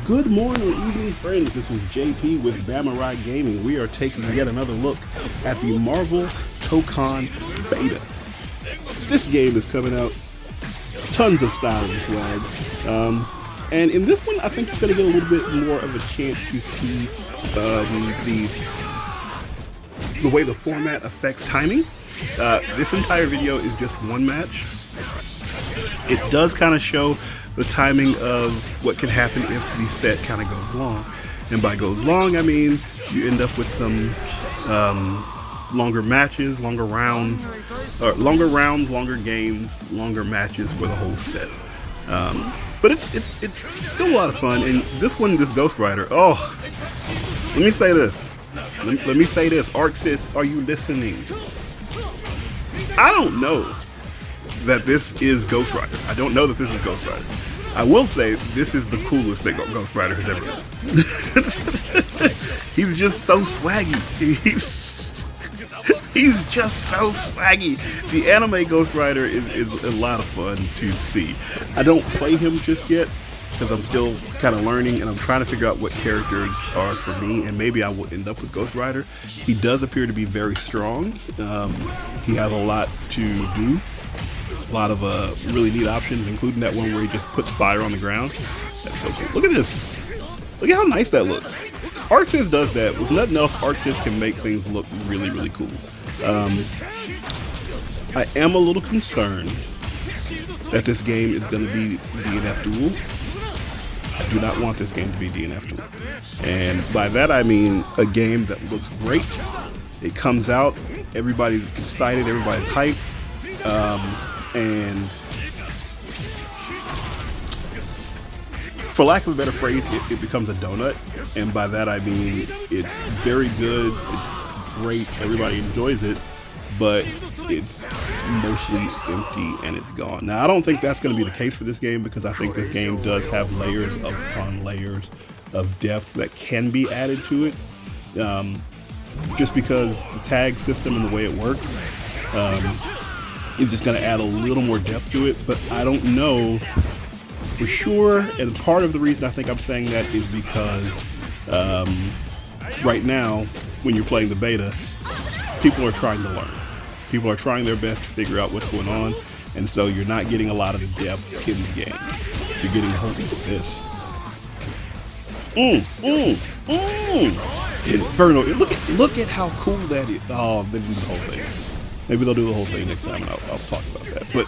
Good morning, evening, friends. This is JP with Bamurai Gaming. We are taking yet another look at the Marvel Tokon beta. This game is coming out, tons of style and swag. And in this one, I think you're going to get a little bit more of a chance to see the way the format affects timing. This entire video is just one match. It does kind of show the timing of what can happen if the set kind of goes long. And by goes long, I mean you end up with some longer matches, longer rounds, longer games, longer matches for the whole set. But it's still a lot of fun. And this Ghost Rider, oh, let me say this. Let me say this. Arxis, are you listening? I don't know that this is Ghost Rider. I don't know that this is Ghost Rider. I will say this is the coolest thing Ghost Rider has ever done. He's just so swaggy. He's just so swaggy. The anime Ghost Rider is a lot of fun to see. I don't play him just yet because I'm still kind of learning and I'm trying to figure out what characters are for me, and maybe I will end up with Ghost Rider. He does appear to be very strong. He has a lot to do. A lot of really neat options, including that one where he just puts fire on the ground. That's so cool. Look at this. Look at how nice that looks. Arxis does that. With nothing else, Arxis can make things look really, really cool. I am a little concerned that this game is going to be DNF Duel. I do not want this game to be DNF Duel. And by that I mean a game that looks great. It comes out, everybody's excited, everybody's hyped. And for lack of a better phrase, it becomes a donut. And by that I mean it's very good, it's great, everybody enjoys it, but it's mostly empty and it's gone. Now I don't think that's going to be the case for this game, because I think this game does have layers upon layers of depth that can be added to it. Just because the tag system and the way it works, is just going to add a little more depth to it, but I don't know for sure. And part of the reason I think I'm saying that is because right now, when you're playing the beta, people are trying to learn. People are trying their best to figure out what's going on, and so you're not getting a lot of the depth in the game. You're getting a whole heap of this. Inferno! Look at how cool that is. Oh, they didn't do the whole thing. Maybe they'll do the whole thing next time, and I'll talk about that. But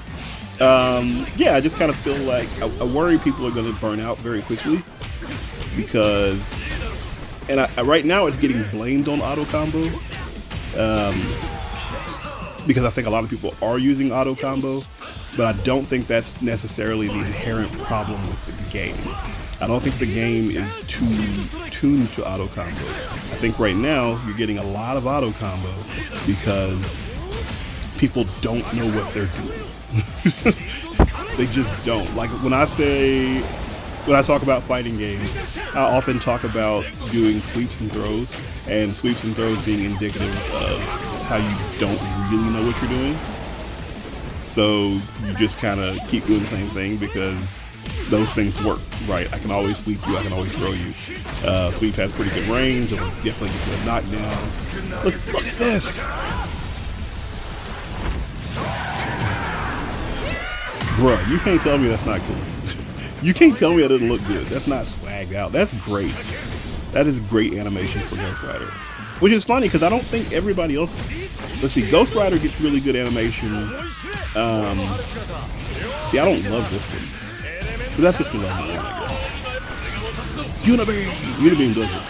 yeah, I just kind of feel like I worry people are going to burn out very quickly, because, and right now it's getting blamed on auto combo, because I think a lot of people are using auto combo, but I don't think that's necessarily the inherent problem with the game. I don't think the game is too tuned to auto combo. I think right now you're getting a lot of auto combo because people don't know what they're doing. They just don't. Like when I talk about fighting games, I often talk about doing sweeps and throws, and sweeps and throws being indicative of how you don't really know what you're doing. So you just kind of keep doing the same thing because those things work, right? I can always sweep you, I can always throw you. Sweep has pretty good range, it'll definitely get you a knockdown. Look at this! Bruh, you can't tell me that's not cool. You can't tell me that doesn't look good. That's not swagged out. That's great. That is great animation for Ghost Rider. Which is funny because I don't think everybody else... Let's see, Ghost Rider gets really good animation. See, I don't love this one. But that's just because I don't like it. Unibeam does it.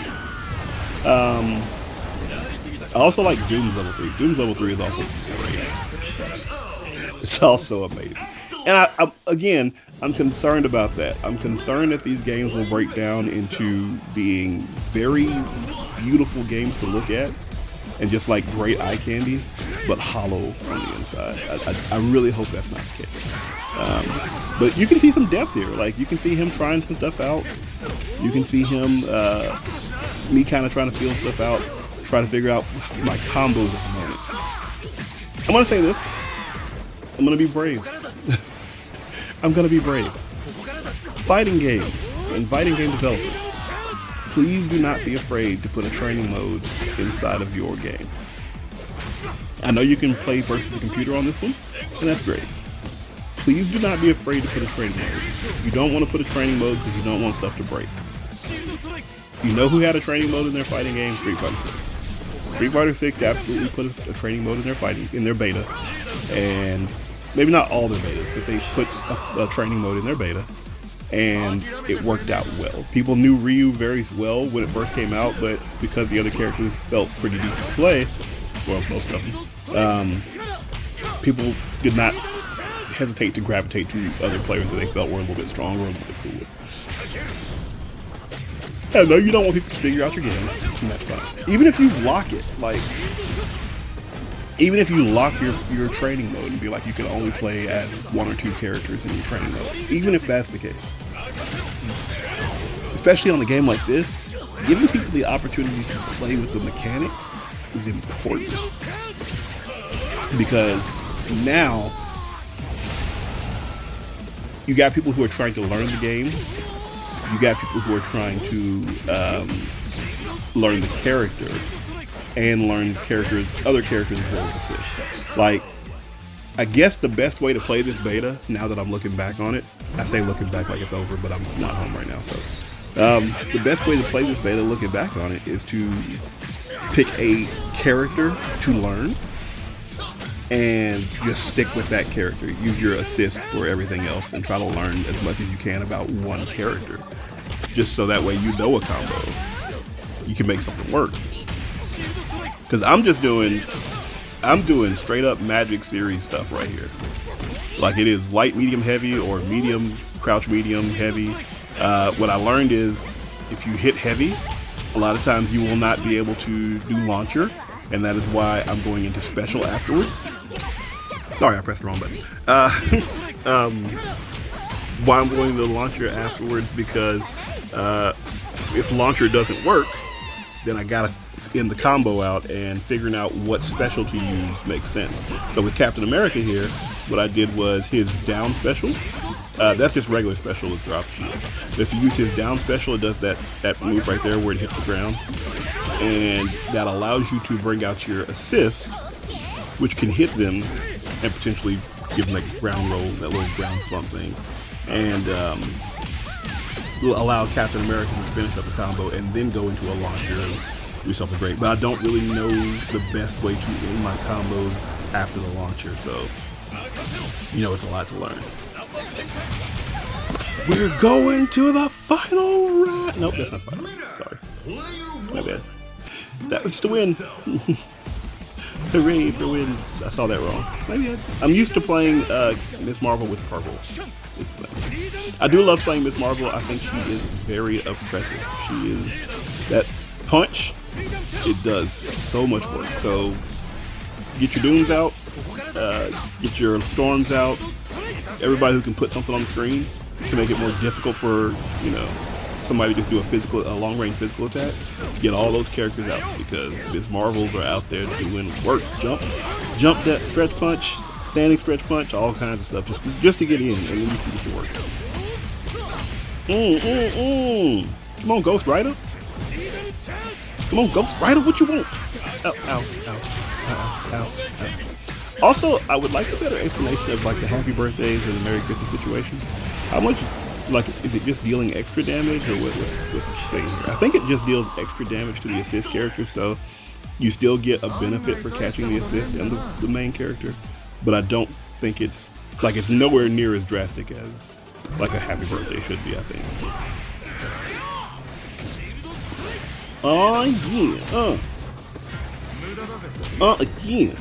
I also like Doom's level 3. Doom's level 3 is also great. It's also amazing. And I'm concerned about that. I'm concerned that these games will break down into being very beautiful games to look at and just like great eye candy, but hollow on the inside. I really hope that's not the case. But you can see some depth here. Like you can see him trying some stuff out. You can see him, me kind of trying to feel stuff out, trying to figure out my combos at the moment. I'm gonna say this. I'm gonna be brave. I'm gonna be brave. Fighting games, and fighting game developers, please do not be afraid to put a training mode inside of your game. I know you can play versus the computer on this one, and that's great. Please do not be afraid to put a training mode. You don't want to put a training mode because you don't want stuff to break. You know who had a training mode in their fighting game? Street Fighter 6. Street Fighter 6 absolutely put a training mode in their beta, and maybe not all their betas, but they put a training mode in their beta, and it worked out well. People knew Ryu very well when it first came out, but because the other characters felt pretty decent to play, well, most of them, people did not hesitate to gravitate to other players that they felt were a little bit stronger, a little bit cooler. I know you don't want people to figure out your game, and that's fine. Even if you lock it, like, even if you lock your training mode and be like you can only play as 1 or 2 characters in your training mode, even if that's the case, especially on a game like this, giving people the opportunity to play with the mechanics is important, because now you got people who are trying to learn the game. You got people who are trying to learn the character and learn other characters as well as assists. Like, I guess the best way to play this beta, now that I'm looking back on it, I say looking back like it's over, but I'm not home right now, so. The best way to play this beta, looking back on it, is to pick a character to learn and just stick with that character. Use your assist for everything else and try to learn as much as you can about one character. Just so that way you know a combo. You can make something work. Because I'm doing straight up Magic series stuff right here. Like, it is light, medium, heavy, or medium, crouch, medium, heavy. What I learned is if you hit heavy, a lot of times you will not be able to do launcher, and that is why I'm going into special afterwards. Sorry, I pressed the wrong button. Why I'm going to launcher afterwards, because if launcher doesn't work, then I gotta end the combo out, and figuring out what special to use makes sense. So with Captain America here, what I did was his down special. That's just regular special, it's drop shield. But if you use his down special, it does that move right there where it hits the ground. And that allows you to bring out your assist, which can hit them and potentially give them that ground roll, that little ground slump thing. And will allow Captain America to finish up the combo and then go into a launcher and do something great. But I don't really know the best way to end my combos after the launcher, so it's a lot to learn. We're going to the final round. Nope, that's not final. Sorry. My bad. That was the win. Hooray for wins. I saw that wrong. Maybe I'm used to playing Ms. Marvel with purple. I do love playing Ms. Marvel. I think she is very oppressive. She is. That punch, it does so much work. So get your Dooms out. Get your Storms out. Everybody who can put something on the screen to make it more difficult for, somebody to just do a long-range physical attack. Get all those characters out, because Ms. Marvels are out there doing work. Jump that stretch punch, standing stretch punch, all kinds of stuff, just to get in, and then you can get your work. Come on, Ghost Rider. Come on, Ghost Rider, what you want? Ow, ow, ow, ow, ow, ow. Also, I would like a better explanation of like the happy birthdays and the Merry Christmas situation. How much, is it just dealing extra damage, or what's the thing here? I think it just deals extra damage to the assist character, so you still get a benefit for catching the assist and the main character. But I don't think it's nowhere near as drastic as like a happy birthday should be, I think. Oh yeah, again.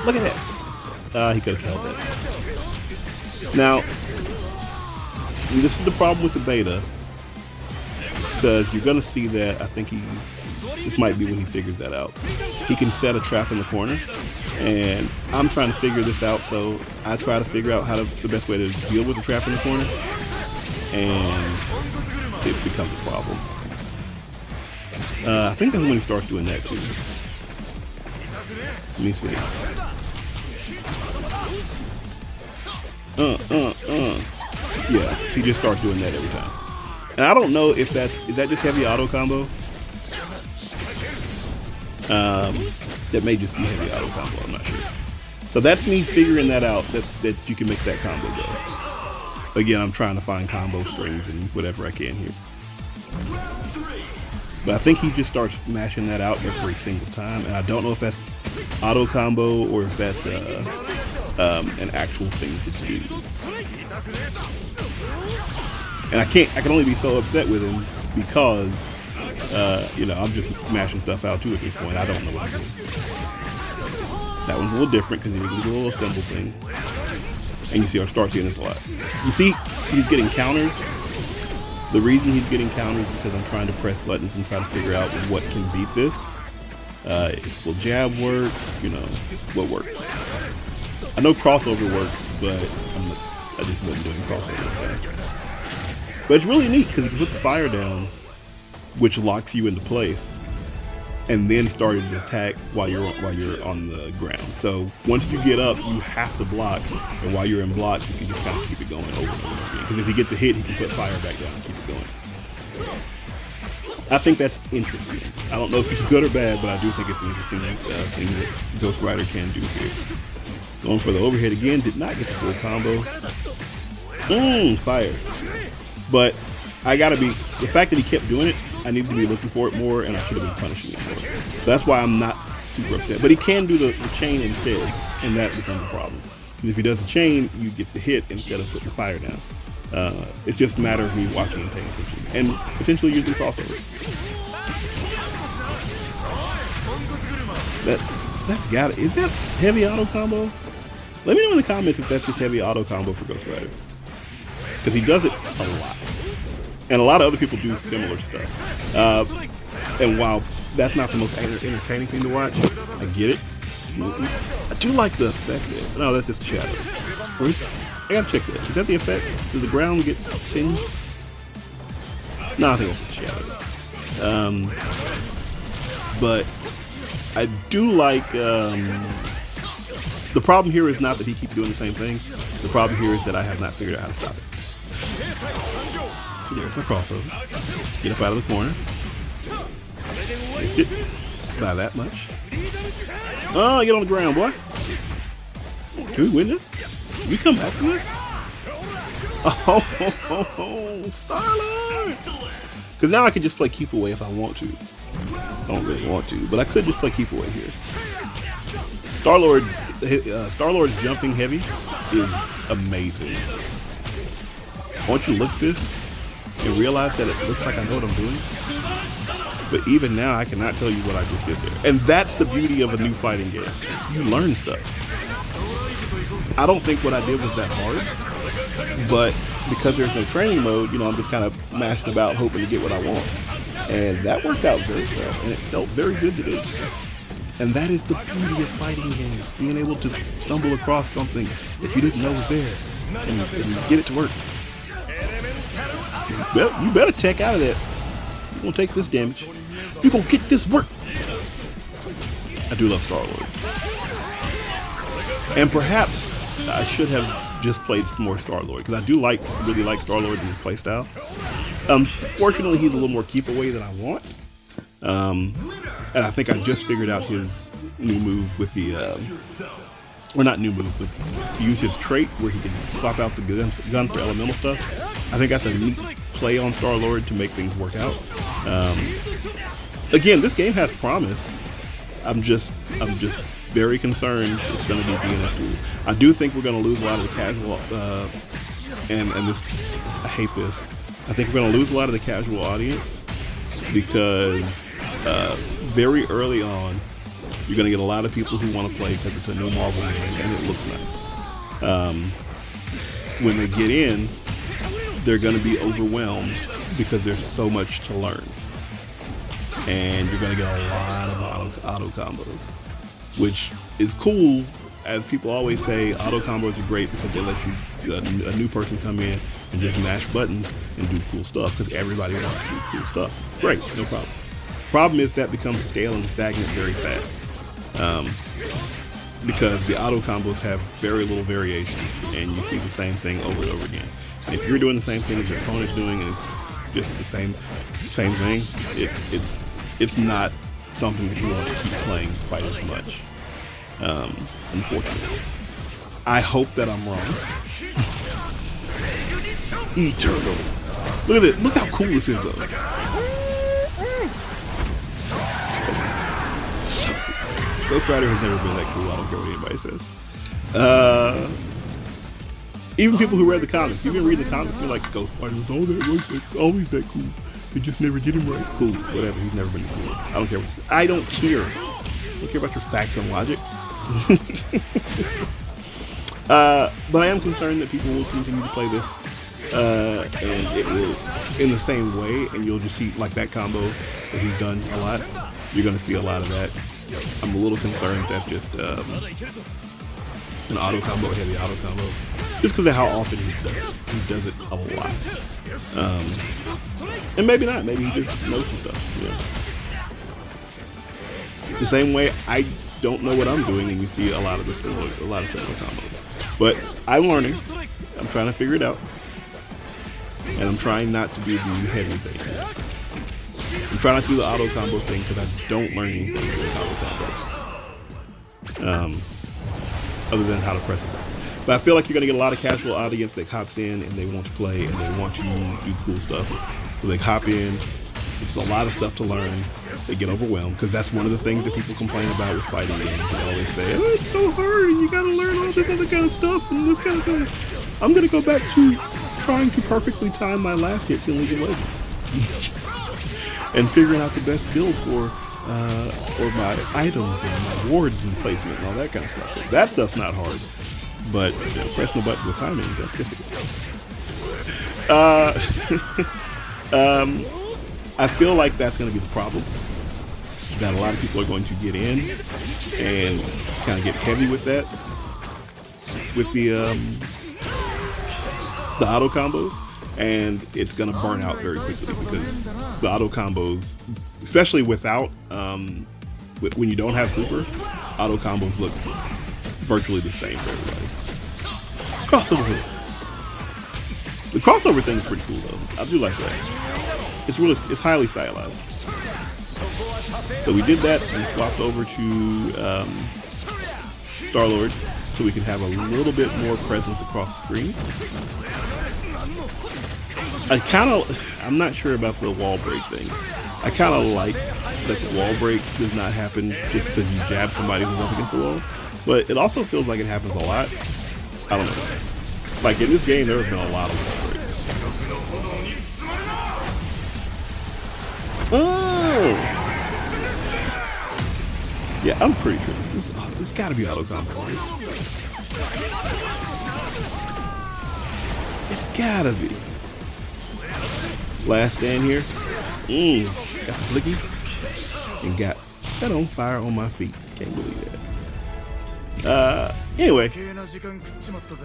Look at that. He could have held that. Now, this is the problem with the beta, because you're gonna see that. I think this might be when he figures that out. He can set a trap in the corner, and I'm trying to figure this out. So I try to figure out the best way to deal with the trap in the corner, and it becomes a problem. I think that's when he starts doing that too. Let me see. Yeah, he just starts doing that every time. And I don't know if is that just heavy auto combo? That may just be heavy auto combo, I'm not sure. So that's me figuring that out, that you can make that combo go. Again, I'm trying to find combo strings and whatever I can here. But I think he just starts mashing that out every single time, and I don't know if that's auto combo or if that's an actual thing to do. And I can only be so upset with him because I'm just mashing stuff out too at this point. I don't know what to do. That one's a little different because he can do a little symbol thing. And you see, I start seeing this a lot. You see, he's getting counters. The reason he's getting counters is because I'm trying to press buttons and try to figure out what can beat this. Will jab work? What works? I know crossover works, but I just wasn't doing crossover. But it's really neat because you can put the fire down, which locks you into place, and then started to attack while you're on the ground. So once you get up, you have to block, and while you're in block, you can just kind of keep it going over and over again. Because if he gets a hit, he can put fire back down and keep it going. I think that's interesting. I don't know if it's good or bad, but I do think it's an interesting thing that Ghost Rider can do here. Going for the overhead again, did not get the full combo. Fire. But the fact that he kept doing it, I need to be looking for it more, and I should have been punishing it more. So that's why I'm not super upset. But he can do the chain instead, and that becomes a problem. Because if he does the chain, you get the hit instead of putting the fire down. It's just a matter of me watching and paying attention, and potentially using crossover. Is that heavy auto combo? Let me know in the comments if that's just heavy auto combo for Ghost Rider. Because he does it a lot. And a lot of other people do similar stuff. And while that's not the most entertaining thing to watch, I get it. I do like the effect there. No, that's just the shadow. I gotta check that. Is that the effect? Does the ground get singed? No, I think that's just the shadow. But I do like... the problem here is not that he keeps doing the same thing. The problem here is that I have not figured out how to stop it. There's my crossover. Get up out of the corner. Missed it by that much. Oh, get on the ground, boy. Can we win this? Can we come back from this? Oh, Star-Lord! Because now I can just play keep away if I want to. I don't really want to, but I could just play keep away here. Star-Lord's jumping heavy is amazing. Once you look at this and realize that it looks like I know what I'm doing, but even now I cannot tell you what I just did there. And that's the beauty of a new fighting game. You learn stuff. I don't think what I did was that hard, but because there's no training mode, I'm just kind of mashing about hoping to get what I want. And that worked out very well, and it felt very good to do. And that is the beauty of fighting games, being able to stumble across something that you didn't know was there and get it to work. Well, you better tech out of that. You're going to take this damage. You're going to get this work. I do love Star-Lord. And perhaps I should have just played some more Star-Lord, because I do really like Star-Lord in his playstyle. Fortunately, he's a little more keep away than I want. And I think I just figured out his new move with the, or not new move, but to use his trait where he can swap out the gun for elemental stuff. I think that's a neat play on Star-Lord to make things work out. Again, this game has promise. I'm just very concerned it's going to be DNF2. I do think we're going to lose a lot of the casual, and this, I hate this. I think we're going to lose a lot of the casual audience because very early on, you're going to get a lot of people who want to play because it's a new Marvel game and it looks nice. When they get in, they're going to be overwhelmed because there's so much to learn. And you're going to get a lot of auto combos, which is cool. As people always say, auto combos are great because they let you, a new person come in and just mash buttons and do cool stuff because everybody wants to do cool stuff. Great, no problem. Problem is that becomes stale and stagnant very fast because the auto combos have very little variation and you see the same thing over and over again. If you're doing the same thing as your opponent's doing, and it's just the same thing, it's not something that you want to keep playing quite as much. Unfortunately, I hope that I'm wrong. Eternal. Look at it. Look how cool this is, though. So cool. Ghost Rider has never been that cool. I don't care what anybody says. Even people who read the comics, you've been reading the comics, you're like, Ghost Rider was always that cool. They just never did him right. Cool, whatever. He's never been cool. I don't care what you say. I don't care. I don't care about your facts and logic. But I am concerned that people will continue to play this, and it will in the same way, and you'll just see like that combo that he's done a lot. You're going to see a lot of that. I'm a little concerned that's just an auto combo, a heavy auto combo, just because of how often he does it. He does it a lot. And maybe not. Maybe he just knows some stuff. You know? The same way I don't know what I'm doing, and you see a lot of similar combos. But I'm learning. I'm trying to figure it out, and I'm trying not to do the heavy thing. I'm trying not to do the auto combo thing because I don't learn anything with auto combo, other than how to press it. But I feel like you're gonna get a lot of casual audience that hops in and they want to play and they want to do cool stuff. So they hop in. It's a lot of stuff to learn. They get overwhelmed because that's one of the things that people complain about with fighting games. They always say, "Oh, it's so hard, and you gotta learn all this other kind of stuff and this kind of thing." I'm gonna go back to trying to perfectly time my last hits in League of Legends and figuring out the best build for my items and my wards and placement and all that kind of stuff. So that stuff's not hard, but pressing the button with timing, that's difficult. I feel like that's going to be the problem. That a lot of people are going to get in and kind of get heavy with that, with the auto combos, and it's going to burn out very quickly because the auto combos, especially without when you don't have super, auto combos look virtually the same for everybody. Crossover. The crossover thing is pretty cool though. I do like that. It's highly stylized. So we did that and swapped over to Star-Lord so we can have a little bit more presence across the screen. I'm not sure about the wall break thing. I kind of like that the wall break does not happen just because you jab somebody who's up against the wall, but it also feels like it happens a lot. I don't know. Like in this game, there have been a lot of wall breaks. Oh! Yeah, I'm pretty sure this gotta be auto combo, right? It's gotta be. Last stand here. Got the blickies and got set on fire on my feet. Can't believe that. Anyway,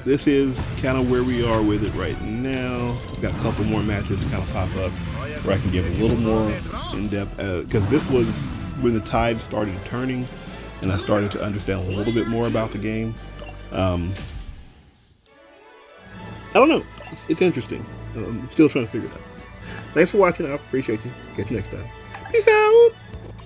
this is kind of where we are with it right now. We've got a couple more matches to kind of pop up where I can give a little more in-depth, because this was when the tide started turning and I started to understand a little bit more about the game. I don't know. It's interesting. I'm still trying to figure it out. Thanks for watching. I appreciate you. Catch you next time. Peace out.